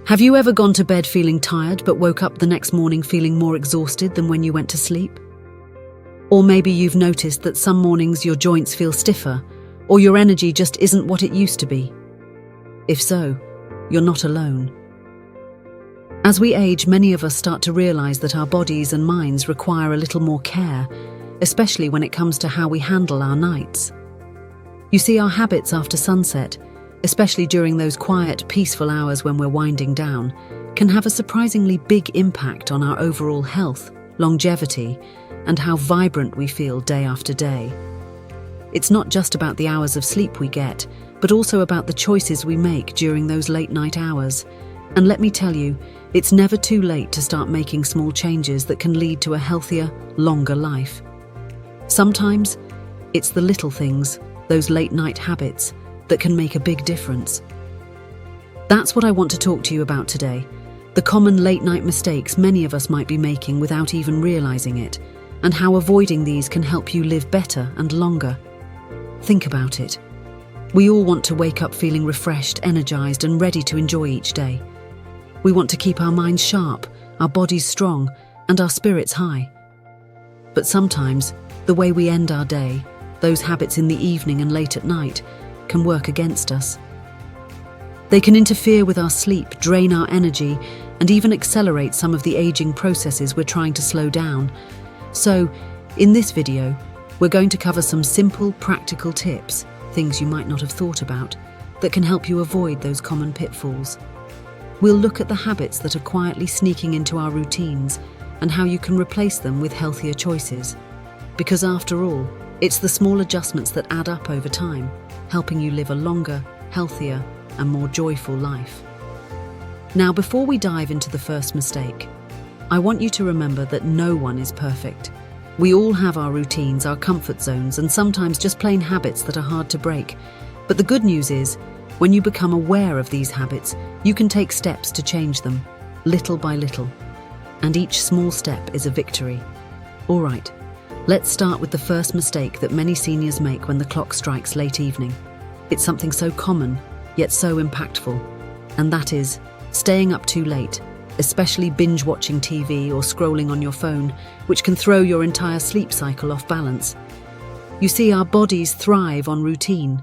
Have you ever gone to bed feeling tired but woke up the next morning feeling more exhausted than when you went to sleep? Or maybe you've noticed that some mornings your joints feel stiffer, or your energy just isn't what it used to be. If so, you're not alone. As we age, many of us start to realize that our bodies and minds require a little more care, especially when it comes to how we handle our nights. You see, our habits after sunset, especially during those quiet, peaceful hours when we're winding down, can have a surprisingly big impact on our overall health, longevity, and how vibrant we feel day after day. It's not just about the hours of sleep we get, but also about the choices we make during those late-night hours. And let me tell you, it's never too late to start making small changes that can lead to a healthier, longer life. Sometimes, it's the little things, those late-night habits, that can make a big difference. That's what I want to talk to you about today, the common late-night mistakes many of us might be making without even realizing it, and how avoiding these can help you live better and longer. Think about it. We all want to wake up feeling refreshed, energized, and ready to enjoy each day. We want to keep our minds sharp, our bodies strong, and our spirits high. But sometimes, the way we end our day, those habits in the evening and late at night, can work against us. They can interfere with our sleep, drain our energy, and even accelerate some of the aging processes we're trying to slow down. So, in this video, we're going to cover some simple, practical tips, things you might not have thought about, that can help you avoid those common pitfalls. We'll look at the habits that are quietly sneaking into our routines and how you can replace them with healthier choices. Because after all, it's the small adjustments that add up over time, helping you live a longer, healthier, and more joyful life. Now, before we dive into the first mistake, I want you to remember that no one is perfect. We all have our routines, our comfort zones, and sometimes just plain habits that are hard to break. But the good news is, when you become aware of these habits, you can take steps to change them, little by little. And each small step is a victory. All right, let's start with the first mistake that many seniors make when the clock strikes late evening. It's something so common, yet so impactful, and that is staying up too late, especially binge-watching TV or scrolling on your phone, which can throw your entire sleep cycle off balance. You see, our bodies thrive on routine.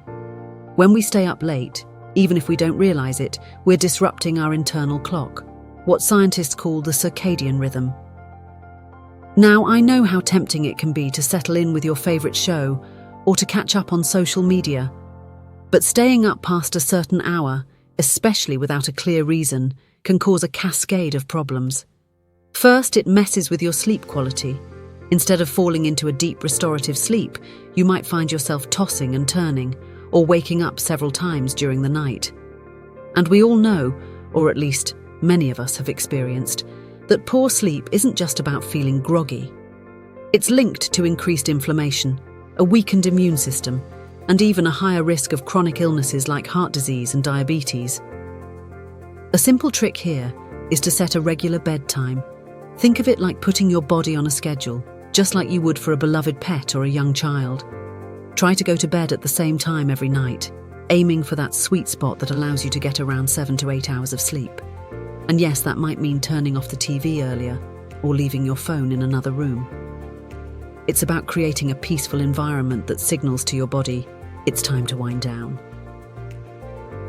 When we stay up late, even if we don't realize it, we're disrupting our internal clock, what scientists call the circadian rhythm. Now, I know how tempting it can be to settle in with your favorite show or to catch up on social media, but staying up past a certain hour, especially without a clear reason, can cause a cascade of problems. First, it messes with your sleep quality. Instead of falling into a deep restorative sleep, you might find yourself tossing and turning, or waking up several times during the night. And we all know, or at least many of us have experienced, that poor sleep isn't just about feeling groggy. It's linked to increased inflammation, a weakened immune system, and even a higher risk of chronic illnesses like heart disease and diabetes. A simple trick here is to set a regular bedtime. Think of it like putting your body on a schedule, just like you would for a beloved pet or a young child. Try to go to bed at the same time every night, aiming for that sweet spot that allows you to get around 7 to 8 hours of sleep. And yes, that might mean turning off the TV earlier or leaving your phone in another room. It's about creating a peaceful environment that signals to your body, it's time to wind down.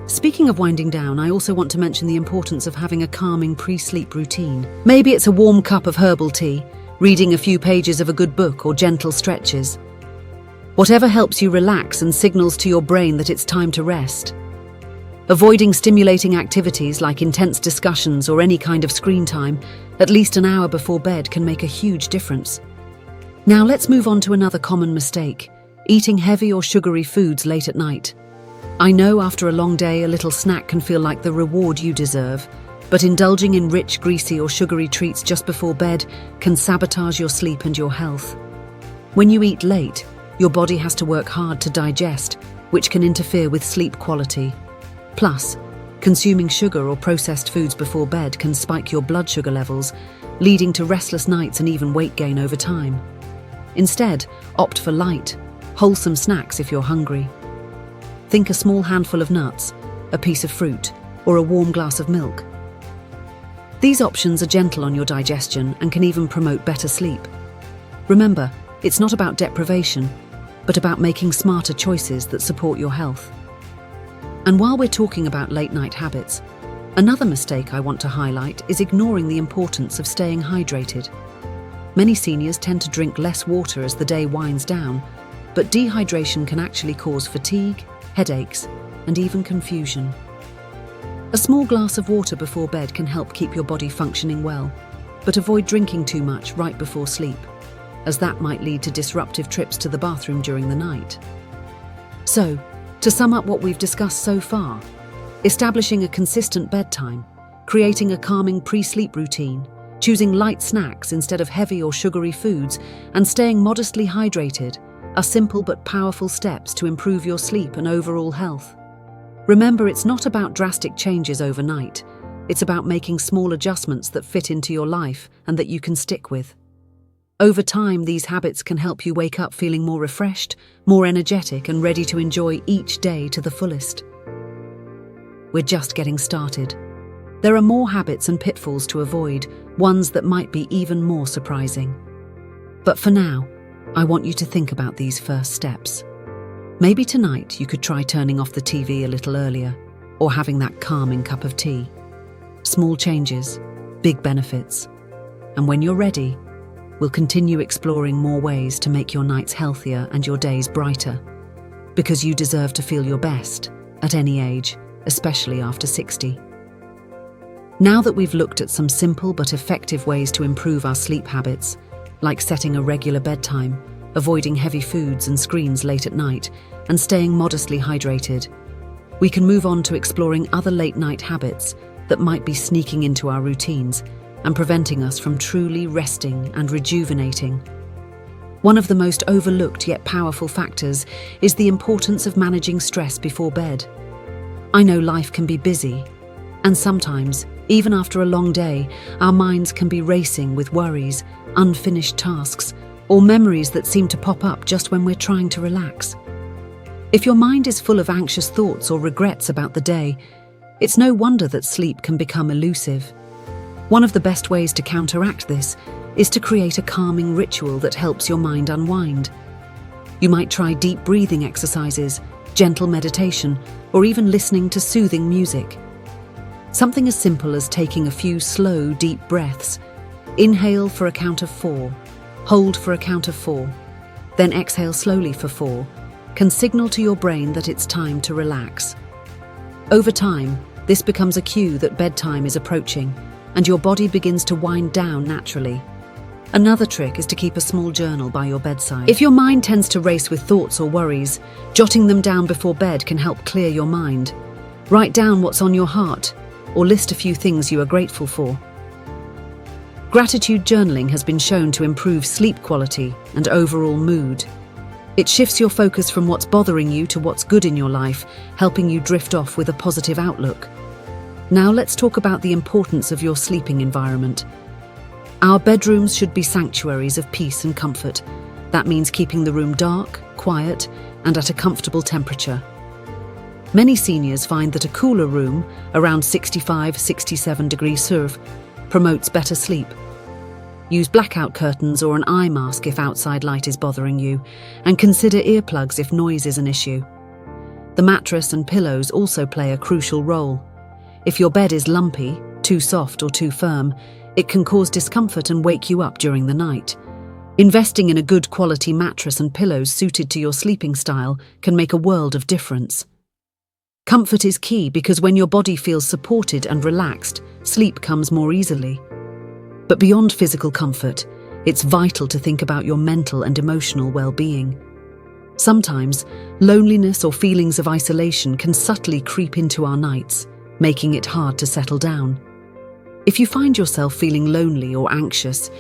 Speaking of winding down, I also want to mention the importance of having a calming pre-sleep routine. Maybe it's a warm cup of herbal tea, reading a few pages of a good book, or gentle stretches. Whatever helps you relax and signals to your brain that it's time to rest. Avoiding stimulating activities like intense discussions or any kind of screen time at least an hour before bed can make a huge difference. Now let's move on to another common mistake, eating heavy or sugary foods late at night. I know after a long day, a little snack can feel like the reward you deserve, but indulging in rich, greasy or sugary treats just before bed can sabotage your sleep and your health. When you eat late, your body has to work hard to digest, which can interfere with sleep quality. Plus, consuming sugar or processed foods before bed can spike your blood sugar levels, leading to restless nights and even weight gain over time. Instead, opt for light, wholesome snacks if you're hungry. Think a small handful of nuts, a piece of fruit, or a warm glass of milk. These options are gentle on your digestion and can even promote better sleep. Remember, it's not about deprivation, but about making smarter choices that support your health. And while we're talking about late-night habits, another mistake I want to highlight is ignoring the importance of staying hydrated. Many seniors tend to drink less water as the day winds down, but dehydration can actually cause fatigue, headaches, and even confusion. A small glass of water before bed can help keep your body functioning well, but avoid drinking too much right before sleep, as that might lead to disruptive trips to the bathroom during the night. So, to sum up what we've discussed so far, establishing a consistent bedtime, creating a calming pre-sleep routine, choosing light snacks instead of heavy or sugary foods, and staying modestly hydrated are simple but powerful steps to improve your sleep and overall health. Remember, it's not about drastic changes overnight. It's about making small adjustments that fit into your life and that you can stick with. Over time, these habits can help you wake up feeling more refreshed, more energetic, and ready to enjoy each day to the fullest. We're just getting started. There are more habits and pitfalls to avoid, ones that might be even more surprising. But for now, I want you to think about these first steps. Maybe tonight you could try turning off the TV a little earlier, or having that calming cup of tea. Small changes, big benefits. And when you're ready, we'll continue exploring more ways to make your nights healthier and your days brighter. Because you deserve to feel your best, at any age, especially after 60. Now that we've looked at some simple but effective ways to improve our sleep habits, like setting a regular bedtime, avoiding heavy foods and screens late at night, and staying modestly hydrated, we can move on to exploring other late-night habits that might be sneaking into our routines and preventing us from truly resting and rejuvenating. One of the most overlooked yet powerful factors is the importance of managing stress before bed. I know life can be busy, and sometimes, even after a long day, our minds can be racing with worries, unfinished tasks, or memories that seem to pop up just when we're trying to relax. If your mind is full of anxious thoughts or regrets about the day, it's no wonder that sleep can become elusive. One of the best ways to counteract this is to create a calming ritual that helps your mind unwind. You might try deep breathing exercises, gentle meditation, or even listening to soothing music. Something as simple as taking a few slow, deep breaths. Inhale for a count of 4, hold for a count of 4, then exhale slowly for 4, can signal to your brain that it's time to relax. Over time, this becomes a cue that bedtime is approaching, and your body begins to wind down naturally. Another trick is to keep a small journal by your bedside. If your mind tends to race with thoughts or worries, jotting them down before bed can help clear your mind. Write down what's on your heart, or list a few things you are grateful for. Gratitude journaling has been shown to improve sleep quality and overall mood. It shifts your focus from what's bothering you to what's good in your life, helping you drift off with a positive outlook. Now let's talk about the importance of your sleeping environment. Our bedrooms should be sanctuaries of peace and comfort. That means keeping the room dark, quiet, and at a comfortable temperature. Many seniors find that a cooler room, around 65-67 degrees Celsius, promotes better sleep. Use blackout curtains or an eye mask if outside light is bothering you, and consider earplugs if noise is an issue. The mattress and pillows also play a crucial role. If your bed is lumpy, too soft or too firm, it can cause discomfort and wake you up during the night. Investing in a good quality mattress and pillows suited to your sleeping style can make a world of difference. Comfort is key because when your body feels supported and relaxed, sleep comes more easily. But beyond physical comfort, it's vital to think about your mental and emotional well-being. Sometimes, loneliness or feelings of isolation can subtly creep into our nights, making it hard to settle down. If you find yourself feeling lonely or anxious,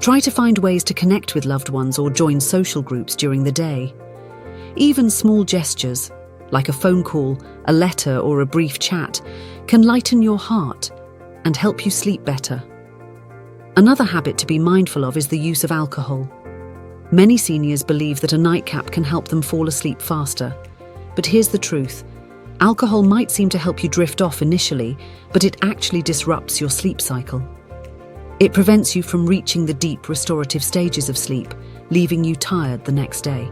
try to find ways to connect with loved ones or join social groups during the day. Even small gestures, like a phone call, a letter, or a brief chat, can lighten your heart and help you sleep better. Another habit to be mindful of is the use of alcohol. Many seniors believe that a nightcap can help them fall asleep faster. But here's the truth. Alcohol might seem to help you drift off initially, but it actually disrupts your sleep cycle. It prevents you from reaching the deep restorative stages of sleep, leaving you tired the next day.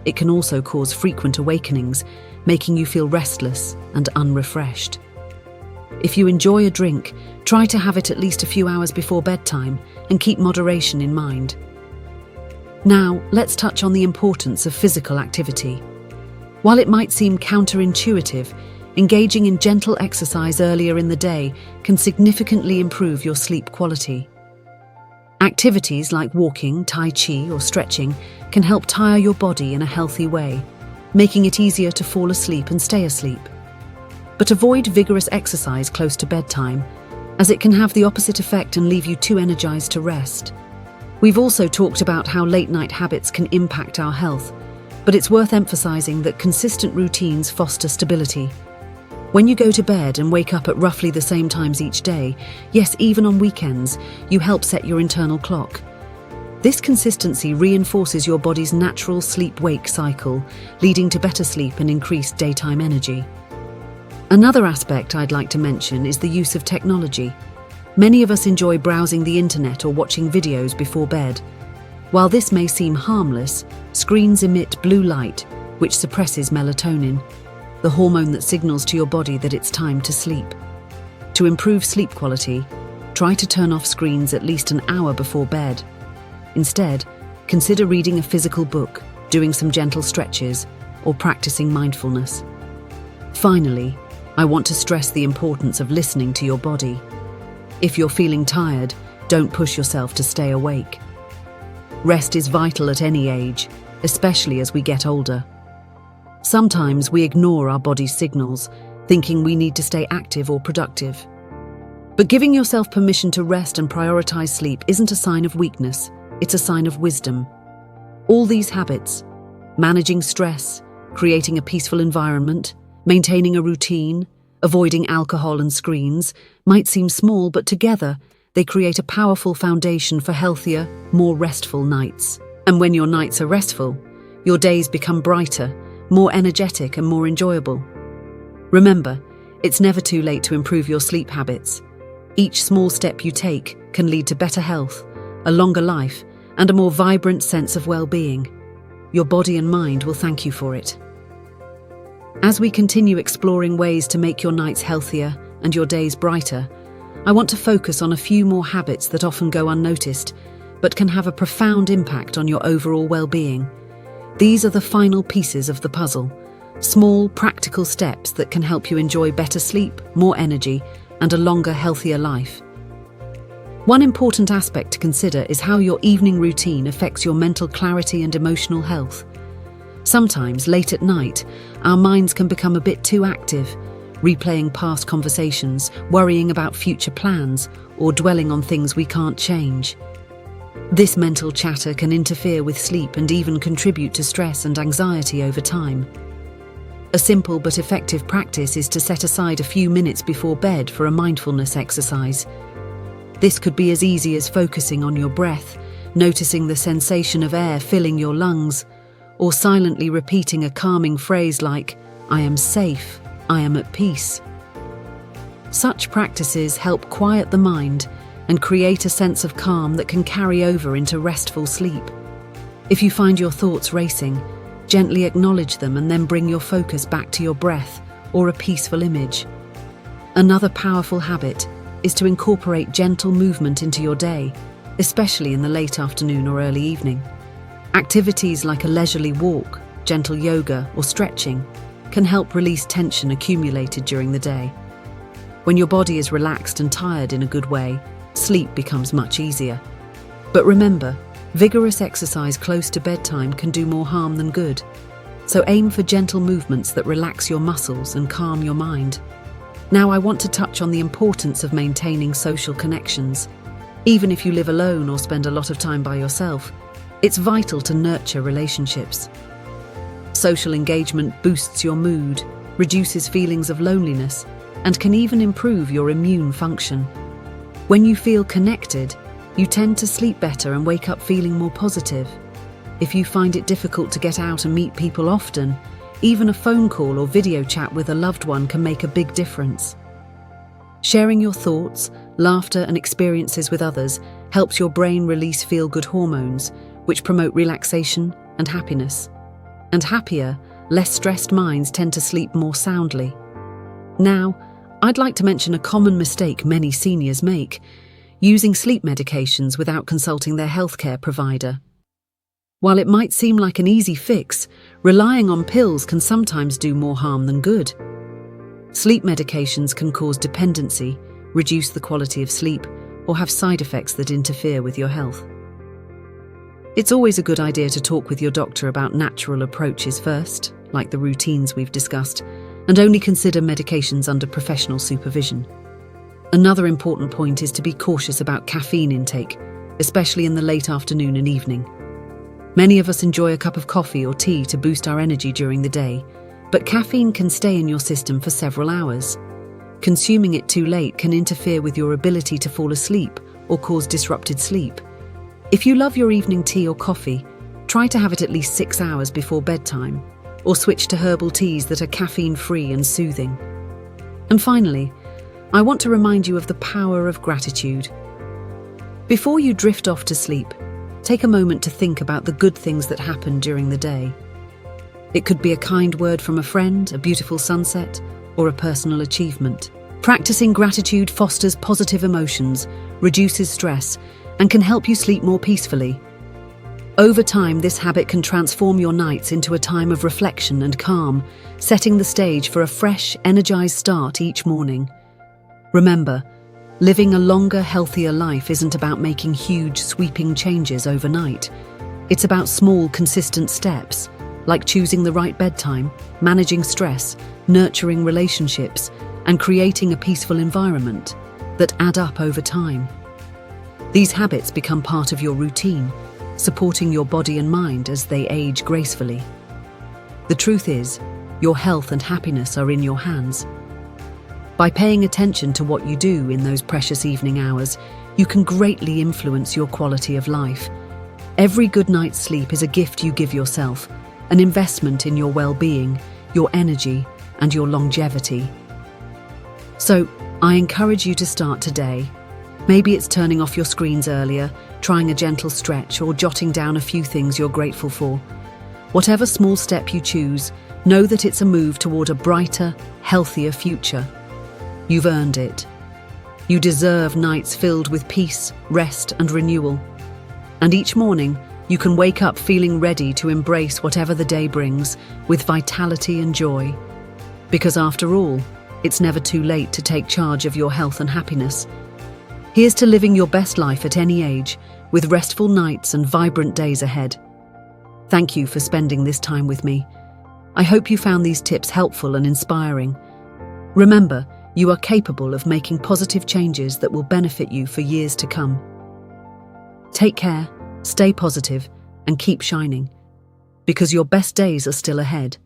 It can also cause frequent awakenings, making you feel restless and unrefreshed. If you enjoy a drink, try to have it at least a few hours before bedtime and keep moderation in mind. Now, let's touch on the importance of physical activity. While it might seem counterintuitive, engaging in gentle exercise earlier in the day can significantly improve your sleep quality. Activities like walking, tai chi, or stretching can help tire your body in a healthy way, making it easier to fall asleep and stay asleep. But avoid vigorous exercise close to bedtime, as it can have the opposite effect and leave you too energized to rest. We've also talked about how late-night habits can impact our health, but it's worth emphasizing that consistent routines foster stability. When you go to bed and wake up at roughly the same times each day, yes, even on weekends, you help set your internal clock. This consistency reinforces your body's natural sleep-wake cycle, leading to better sleep and increased daytime energy. Another aspect I'd like to mention is the use of technology. Many of us enjoy browsing the internet or watching videos before bed. While this may seem harmless, screens emit blue light, which suppresses melatonin, the hormone that signals to your body that it's time to sleep. To improve sleep quality, try to turn off screens at least an hour before bed. Instead, consider reading a physical book, doing some gentle stretches, or practicing mindfulness. Finally, I want to stress the importance of listening to your body. If you're feeling tired, don't push yourself to stay awake. Rest is vital at any age, especially as we get older. Sometimes we ignore our body's signals, thinking we need to stay active or productive. But giving yourself permission to rest and prioritize sleep isn't a sign of weakness, it's a sign of wisdom. All these habits, managing stress, creating a peaceful environment, maintaining a routine, avoiding alcohol and screens, might seem small, but together they create a powerful foundation for healthier, more restful nights. And when your nights are restful, your days become brighter, more energetic and more enjoyable. Remember, it's never too late to improve your sleep habits. Each small step you take can lead to better health, a longer life, and a more vibrant sense of well-being. Your body and mind will thank you for it. As we continue exploring ways to make your nights healthier and your days brighter, I want to focus on a few more habits that often go unnoticed, but can have a profound impact on your overall well-being. These are the final pieces of the puzzle, small, practical steps that can help you enjoy better sleep, more energy, and a longer, healthier life. One important aspect to consider is how your evening routine affects your mental clarity and emotional health. Sometimes, late at night, our minds can become a bit too active, replaying past conversations, worrying about future plans, or dwelling on things we can't change. This mental chatter can interfere with sleep and even contribute to stress and anxiety over time. A simple but effective practice is to set aside a few minutes before bed for a mindfulness exercise. This could be as easy as focusing on your breath, noticing the sensation of air filling your lungs, or silently repeating a calming phrase like, "I am safe, I am at peace." Such practices help quiet the mind and create a sense of calm that can carry over into restful sleep. If you find your thoughts racing, gently acknowledge them and then bring your focus back to your breath or a peaceful image. Another powerful habit is to incorporate gentle movement into your day, especially in the late afternoon or early evening. Activities like a leisurely walk, gentle yoga, or stretching can help release tension accumulated during the day. When your body is relaxed and tired in a good way, sleep becomes much easier. But remember, vigorous exercise close to bedtime can do more harm than good. So aim for gentle movements that relax your muscles and calm your mind. Now I want to touch on the importance of maintaining social connections. Even if you live alone or spend a lot of time by yourself, it's vital to nurture relationships. Social engagement boosts your mood, reduces feelings of loneliness, and can even improve your immune function. When you feel connected, you tend to sleep better and wake up feeling more positive. If you find it difficult to get out and meet people often, even a phone call or video chat with a loved one can make a big difference. Sharing your thoughts, laughter, and experiences with others helps your brain release feel-good hormones, which promote relaxation and happiness. And happier, less stressed minds tend to sleep more soundly. Now, I'd like to mention a common mistake many seniors make: using sleep medications without consulting their healthcare provider. While it might seem like an easy fix, relying on pills can sometimes do more harm than good. Sleep medications can cause dependency, reduce the quality of sleep, or have side effects that interfere with your health. It's always a good idea to talk with your doctor about natural approaches first, like the routines we've discussed, and only consider medications under professional supervision. Another important point is to be cautious about caffeine intake, especially in the late afternoon and evening. Many of us enjoy a cup of coffee or tea to boost our energy during the day, but caffeine can stay in your system for several hours. Consuming it too late can interfere with your ability to fall asleep or cause disrupted sleep. If you love your evening tea or coffee, try to have it at least 6 hours before bedtime, or switch to herbal teas that are caffeine-free and soothing. And finally, I want to remind you of the power of gratitude. Before you drift off to sleep, take a moment to think about the good things that happened during the day. It could be a kind word from a friend, a beautiful sunset, or a personal achievement. Practicing gratitude fosters positive emotions, reduces stress, and can help you sleep more peacefully. Over time, this habit can transform your nights into a time of reflection and calm, setting the stage for a fresh, energized start each morning. Remember, living a longer, healthier life isn't about making huge, sweeping changes overnight. It's about small, consistent steps, like choosing the right bedtime, managing stress, nurturing relationships, and creating a peaceful environment that add up over time. These habits become part of your routine, supporting your body and mind as they age gracefully. The truth is, your health and happiness are in your hands. By paying attention to what you do in those precious evening hours, you can greatly influence your quality of life. Every good night's sleep is a gift you give yourself, an investment in your well-being, your energy, and your longevity. So, I encourage you to start today. Maybe it's turning off your screens earlier, trying a gentle stretch, or jotting down a few things you're grateful for. Whatever small step you choose, know that it's a move toward a brighter, healthier future. You've earned it. You deserve nights filled with peace, rest, and renewal. And each morning, you can wake up feeling ready to embrace whatever the day brings with vitality and joy. Because after all, it's never too late to take charge of your health and happiness. Here's to living your best life at any age, with restful nights and vibrant days ahead. Thank you for spending this time with me. I hope you found these tips helpful and inspiring. Remember, you are capable of making positive changes that will benefit you for years to come. Take care, stay positive, and keep shining, because your best days are still ahead.